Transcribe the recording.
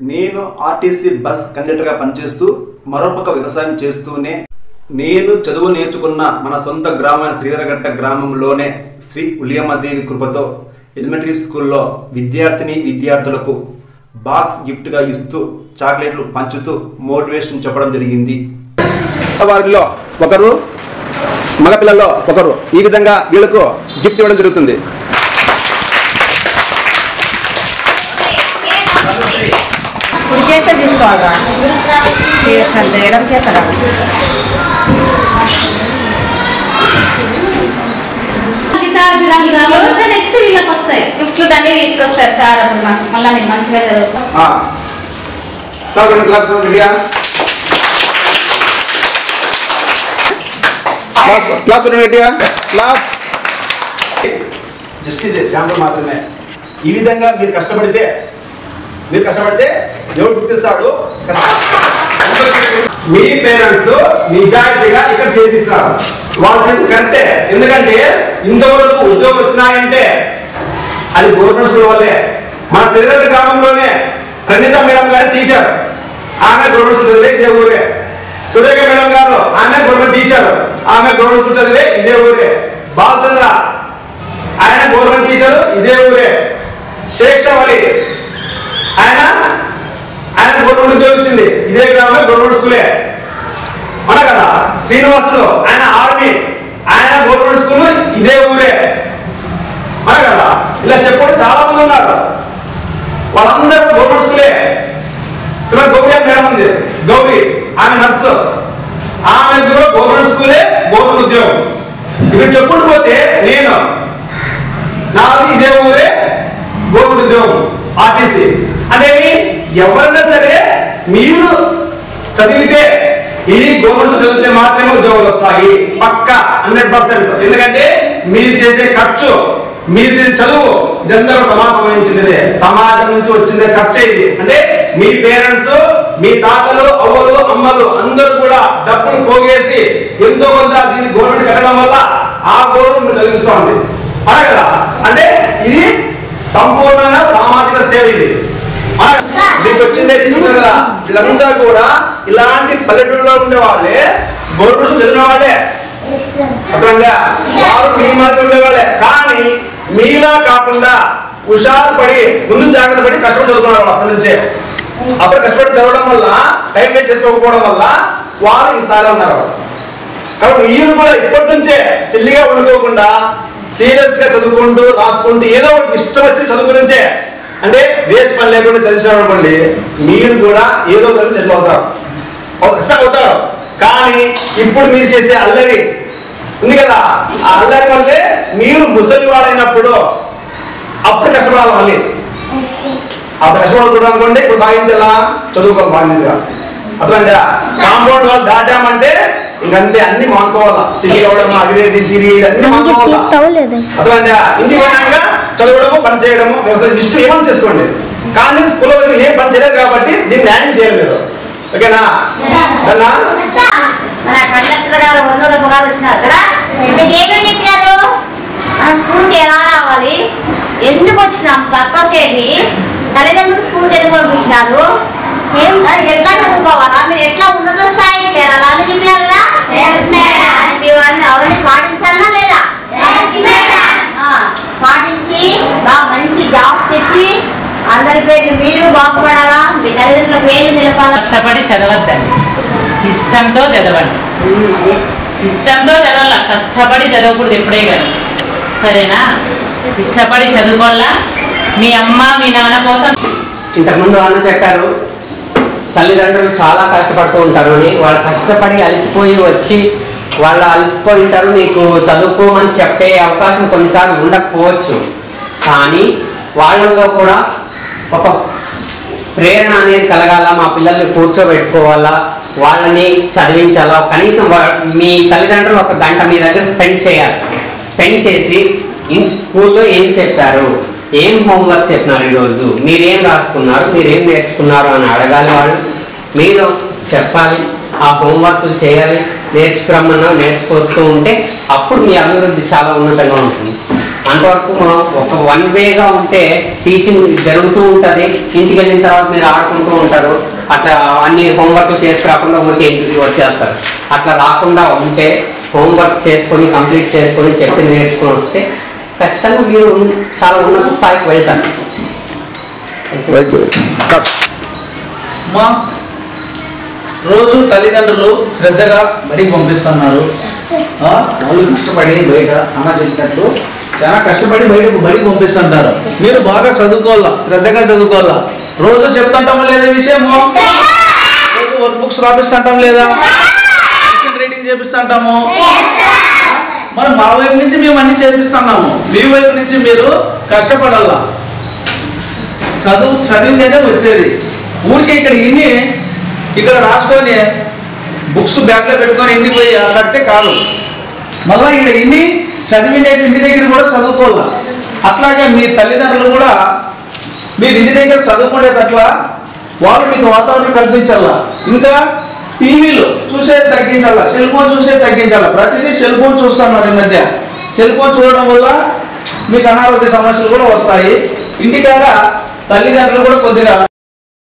నేను RTC bus కండక్టర్గా పనిచేస్తూ మరొక వ్యవసాయం చేస్తూనే నేను చదువు నేర్చుకున్న మన సొంత గ్రామైన శ్రీధరగట్ట గ్రామంలోనే శ్రీ ఉలియమ్మదేవి కృపతో ఎలిమెంటరీ స్కూల్లో విద్యార్థులకు బాక్స్ గిఫ్ట్గా ఇస్తూ చాక్లెట్లు పంచుతూ మోటివేషన్ చెప్పడం జరిగింది. వారిలో ఒకరు మగపిల్లల్లో ఒకరు ఈ విధంగా వీళ్ళకు గిఫ్ట్ ఇవ్వడం జరుగుతుంది. తీసుకోవాలా చేయడం చేస్తారా నెక్స్ట్ వీళ్ళకి వస్తాయి గిఫ్ట్లు అన్నీ తీసుకొస్తారు సార్. అప్పుడు నాకు మళ్ళీ నేను మంచిగా జస్ట్ ఇదే శాంపుల్ మాత్రమే. ఈ విధంగా మీరు కష్టపడితే దేవుడు గుర్తిస్తాడు. మీ పేరెంట్స్ నిజాయితీగా ఇక్కడ చేపిస్తారు. వాళ్ళు చేసి కరెక్టే. ఎందుకంటే ఇంతవరకు ఉద్యోగం వచ్చినాయంటే అది గవర్నమెంట్ స్కూల్ వల్లే. మన శ్రీధరగట్ట గ్రామంలోనే ప్రణీత మేడం గారి టీచర్, ఆమె గవర్నమెంట్ స్కూల్ చదివే ఇదే ఊరే. సురేఖ మేడం గారు ఆమె గవర్నమెంట్ టీచర్, ఆమె గవర్నమెంట్ స్కూల్ చదివే ఇదే ఊరే. బాలచంద్ర ఆయన గవర్నమెంట్ టీచర్ ఇదే ఊరే. శేషవలి ఆయన గవర్నమెంట్ ఉద్యోగం ఇచ్చింది ఇదే గ్రామంలో గవర్నమెంట్ స్కూలే అవునా కదా. శ్రీనివాసులు ఆయన ఆర్మీ, ఆయన గవర్నమెంట్ స్కూల్ ఇదే ఊరే అవునా కదా. ఇలా చెప్పడం చాలా మంది ఉన్నారు, వాళ్ళందరూ గవర్నమెంట్ స్కూలే. ఇలా గౌరీ మేడం ఉంది, గౌరీ ఆమె నర్సు, ఆమె కూడా గవర్నమెంట్ స్కూలే, గవర్నమెంట్ ఉద్యోగం. ఇక్కడ చెప్పుకుంటూ పోతే నేను నాది ఇదే ఊరే, గవర్నమెంట్ ఉద్యోగం ఆర్టీసీ. అంటే ఎవరైనా సరే మీరు చదివితే ఈ గవర్నమెంట్ చదివితే మాత్రమే ఉద్యోగాలు వస్తాయి పక్కా 100%. ఎందుకంటే మీరు చేసే ఖర్చు, మీరు చేసే చదువు ఇదంతా సమాజం సంబంధించింది, సమాజం నుంచి వచ్చిందే ఖర్చు ఇది. అంటే మీ పేరెంట్స్, మీ తాతలు, అవ్వలు, అమ్మలు అందరూ కూడా డబ్బులు పోగేసి ఎంతో కొంత దీన్ని గవర్నమెంట్ కట్టడం వల్ల ఆ గవర్నమెంట్ చదివిస్తూ ఉంది అలా కదా. అంటే ఇది సంపూర్ణంగా సామాజిక సేవ. ఇది మీకు వచ్చిందే తీసుకుంటారు కదా. వీళ్ళంతా కూడా ఇలాంటి పల్లెటూరులో ఉండే వాళ్ళే, గవర్నమెంట్ చదివిన వాళ్ళే, అర్థంగా వారు మీ మాత్రం ఉండేవాళ్ళే. కానీ మీలా కాకుండా హుషారు పడి ముందు జాగ్రత్త పడి కష్టపడి చదువుతున్నారు వాళ్ళు అప్పటి నుంచే. అప్పుడు కష్టపడి చదవడం వల్ల, టైం వేస్ట్ చేసుకోకపోవడం వల్ల వాళ్ళు ఈ స్థాయిలో ఉన్నారు. కాబట్టి మీరు కూడా ఇప్పటి నుంచే సిల్లిగా ఉండుకోకుండా సీరియస్ గా చదువుకుంటూ రాసుకుంటూ ఏదో ఇష్టం వచ్చి చదువు గురించే, అంటే వేస్ట్ పని లేకుండా చదివించారు అనుకోండి, మీరు కూడా ఏదో ఒకటి సెటిల్ అవుతారు, అవుతారు. కానీ ఇప్పుడు మీరు చేసే అల్లరి ఉంది కదా, ఆ అల్లరి వల్లే మీరు ముసలి వాడైనప్పుడు అప్పుడు కష్టపడాలి. మళ్ళీ అప్పుడు కష్టపడకూడదు అనుకోండి. ఇప్పుడు బాగా చదువుకోవాలి బాగా. అట్లా కాంపౌండ్ వాళ్ళు దాటామంటే ఇంకంతే, అన్ని మానుకోవాలా. సిటీ అవడం, అగిరేది తిరిగి అన్ని మానుకోవాలా. అట్లా ఇంటికి పోయినాక చదవడము, పని చేయడము, వ్యవసాయం ఇష్టం ఏమని చేసుకోండి. కానీ స్కూల్లో ఏం పని చేయలేదు కాబట్టి దీన్ని న్యాయం చేయలేదు. ఓకేనా? స్కూల్కి ఎలా రావాలి, ఎందుకు వచ్చినాం, పర్పస్ ఏంటి, తల్లిదండ్రులు స్కూల్కి ఎందుకు పంపించినారు, ఎట్లా చదువుకోవాలా, మీరు ఎట్లా ఉన్నత స్థాయికి వెళ్ళాలా అని చెప్పినారు కదా. అవన్నీ పాటించాలా లేదా? పాటించి బాగా మంచి జాబ్స్ తెచ్చి అందరి పేర్లు మీరు బాగుపడాలా, మీ తల్లిదండ్రుల పేర్లు నిలపాలా. కష్టపడి చదవద్దండి, ఇష్టంతో చదవండి. ఇష్టంతో చదవాల, కష్టపడి చదవకూడదు ఎప్పుడే కానీ, సరేనా? ఇష్టపడి చదువుకోవాలా. మీ అమ్మ మీ నాన్న కోసం ఇంతకుముందు అన్న చెప్పారు, తల్లిదండ్రులు చాలా కష్టపడుతూ ఉంటారు అని. వాళ్ళు కష్టపడి అలసిపోయి వచ్చి వాళ్ళు అలసిపోయి ఉంటారు, నీకు చదువుకోమని చెప్పే అవకాశం కొన్నిసార్లు ఉండకపోవచ్చు. కానీ వాళ్ళలో కూడా ఒక ప్రేరణ అనేది కలగాల. మా పిల్లల్ని కూర్చోబెట్టుకోవాలా, వాళ్ళని చదివించాలా. కనీసం మీ తల్లిదండ్రులు ఒక గంట మీ దగ్గర స్పెండ్ చేయాలి. స్పెండ్ చేసి స్కూల్లో ఏం చెప్పారు, ఏం హోంవర్క్ చెప్పినారు, ఈరోజు మీరేం రాసుకున్నారు, మీరేం నేర్చుకున్నారు అని అడగాలి. వాళ్ళు మీరు చెప్పాలి, ఆ హోంవర్క్లు చేయాలి, నేర్చుకురమ్మన్నా నేర్చుకొస్తూ ఉంటే అప్పుడు మీ అభివృద్ధి చాలా ఉన్నతంగా ఉంటుంది. అంతవరకు ఒక వన్ వేగా ఉంటే టీచింగ్ జరుగుతూ ఉంటుంది. ఇంటికి వెళ్ళిన తర్వాత మీరు ఆడుకుంటూ ఉంటారు. అట్లా అన్ని హోంవర్క్ చేసి రాకుండా ఊరికి ఇంటికి వచ్చేస్తారు. అట్లా రాకుండా ఉంటే హోంవర్క్ చేసుకొని కంప్లీట్ చేసుకొని చెప్పి నేర్చుకుని వస్తే ఖచ్చితంగా మీరు చాలా ఉన్నత స్థాయికి వెళ్తారు. రోజు తల్లిదండ్రులు శ్రద్ధగా బడికి పంపిస్తున్నారు. వాళ్ళు కష్టపడి బయట అన్న చెప్పినట్టు చాలా కష్టపడి బడికి పంపిస్తుంటారు. మీరు బాగా చదువుకోవాలా, శ్రద్ధగా చదువుకోవాలా. రోజు చెప్తుంటామో లేదా విషయము, రోజు వర్క్ బుక్స్ రాపిస్తుంటాం లేదా, రీడింగ్ చేపిస్తుంటాము. మరి మా వైపు నుంచి మేము అన్ని చేపిస్తున్నాము, మీ వైపు నుంచి మీరు కష్టపడాలా. చదివితేనే వచ్చేది. ఊరికే ఇక్కడ రాసుకొని బుక్స్ బ్యాగ్లో పెట్టుకొని ఇంటికి పోయి కడితే కాదు. మళ్ళీ ఇక్కడ చదివినట్టు ఇంటి దగ్గర కూడా చదువుకోవాలా. అట్లాగే మీ తల్లిదండ్రులు కూడా మీరు ఇంటి దగ్గర చదువుకునేటట్లా వాళ్ళు మీకు వాతావరణం కల్పించాలా. ఇంకా టీవీలు చూసేది తగ్గించాలా, సెల్ ఫోన్ చూసేది తగ్గించాలా. ప్రతిదీ సెల్ ఫోన్ చూస్తున్నారు ఈ మధ్య. సెల్ ఫోన్ చూడడం వల్ల మీకు అనారోగ్య సమస్యలు కూడా వస్తాయి. ఇంటికాడ తల్లిదండ్రులు కూడా కొద్దిగా